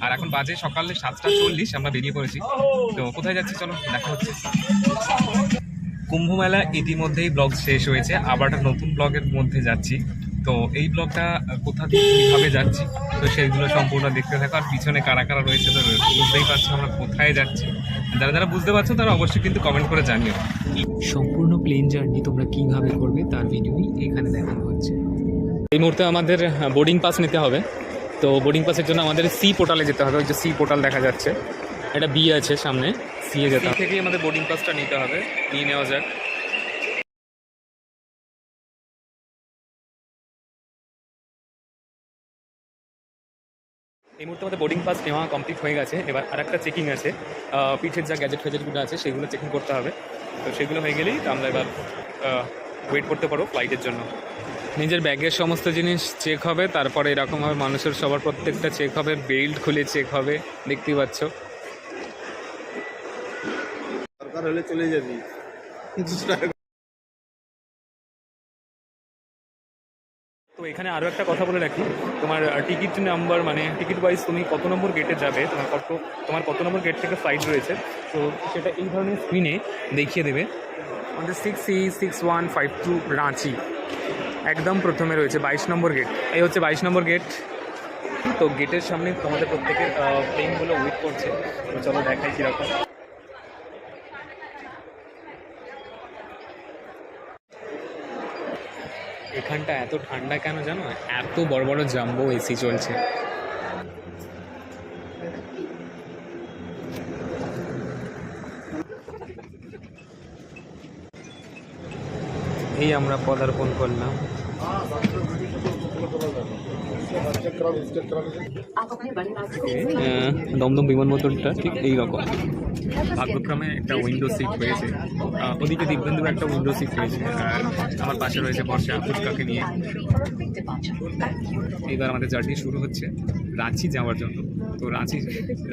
আর এখন বাজে সকালে 7:40, আমরা বেরিয়ে পড়েছি। তো কোথায় যাচ্ছি চলো দেখা হচ্ছে। কুম্ভ মেলা ইতিমধ্যেই ব্লগ শেষ হয়েছে, আবার একটা নতুন ব্লগের মধ্যে যাচ্ছি। তো এই ব্লগটা কোথা দিয়ে কীভাবে যাচ্ছি তো সেইগুলো সম্পূর্ণ দেখতে থাকো। আর পিছনে কারা কারা রয়েছে তো বুঝতেই পারছো আমরা কোথায় যাচ্ছি। যারা যারা বুঝতে পারছো তারা অবশ্যই কিন্তু কমেন্ট করে জানিও। সম্পূর্ণ প্লেন জার্নি তোমরা কীভাবে করবে তার ভিডিওই এখানে দেখানো হচ্ছে। এই মুহূর্তে আমাদের বোর্ডিং পাস নিতে হবে। তো বোর্ডিং পাসের জন্য আমাদের সি পোর্টালে যেতে হবে। ওই যে সি পোর্টাল দেখা যাচ্ছে, এটা বি আছে সামনে, সি এ যেতে হবে। থেকেই আমাদের বোর্ডিং পাসটা নিতে হবে, নিয়ে নেওয়া যাক। এই মুহূর্তে আমাদের বোর্ডিং পাস নেওয়া কমপ্লিট হয়ে গেছে। এবার আরেকটা চেকিং আছে, পিঠের যা গ্যাজেট ফ্যাজেটগুলো আছে সেগুলো চেকিং করতে হবে। তো সেগুলো হয়ে গেলেই আমরা এবার ওয়েট করতে পারবো ফ্লাইটের জন্য। নিজের ব্যাগের সমস্ত জিনিস চেক হবে, তারপরে এরকমভাবে মানুষের সবার প্রত্যেকটা চেক হবে, বেল্ট খুলে চেক হবে, দেখতেই পাচ্ছ। দরকার হলে চলে যাবি। তো এখানে আরও একটা কথা বলে রাখি, তোমার টিকিট নাম্বার মানে টিকিট ওয়াইজ তুমি কত নম্বর গেটে যাবে, তোমার কত নম্বর গেট থেকে ফ্লাইট রয়েছে, তো সেটা এই ধরনের স্ক্রিনে দেখিয়ে দেবে। আমাদের 6E6152 রাঁচি একদম প্রথমে রয়েছে 22 নম্বর গেট। এই হচ্ছে 22 নম্বর গেট। তো গেটের সামনে তোমাদের প্রত্যেকের প্লেনগুলো ওয়েট করছে। তো চলো দেখাই কীরকম। এখানটা এত ঠান্ডা কেন জানো? এত বড় বড় জাম্বো এসি চলছে। এই আমরা পদার্পণ করলাম। দমদম বিমানবন্দরটা ঠিক এইরকম। ভাগ্যক্রমে একটা উইন্ডো সিট হয়েছে, ওদিকে দিব্যেন্দুর একটা উইন্ডো সিট হয়েছে, আর আমার পাশে রয়েছে বর্ষা ফুচকাকে নিয়ে। এবার আমাদের জার্নি শুরু হচ্ছে রাঁচি যাওয়ার জন্য। তো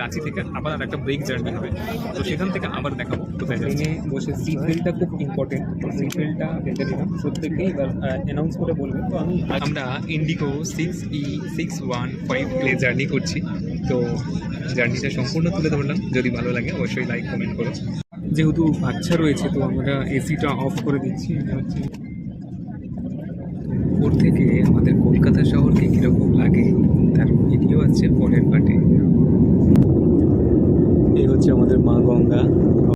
রাঁচি থেকে আবার আর একটা ব্রেক জার্নি হবে। তো সেখান থেকে আবার দেখাবো কোথায় ট্রেনে বসে। সিট বেল্টটা খুব ইম্পর্টেন্ট, তো সিট বেল্টটা বেঁধে দিলাম প্রত্যেককেই। এবার অ্যানাউন্স করে বলবে। তো আমরা ইন্ডিগো 6E615 প্লেন জার্নি করছি। তো জার্নিটা সম্পূর্ণ তুলে ধরলাম। যদি ভালো লাগে অবশ্যই লাইক কমেন্ট করো। যেহেতু বাচ্চা রয়েছে তো আমরা এসিটা অফ করে দিচ্ছি। এটা হচ্ছে ওর থেকে আমাদের কলকাতা শহরকে কীরকম লাগে তার ভিডিও আছে পরের পার্টে। এই হচ্ছে আমাদের মা গঙ্গা।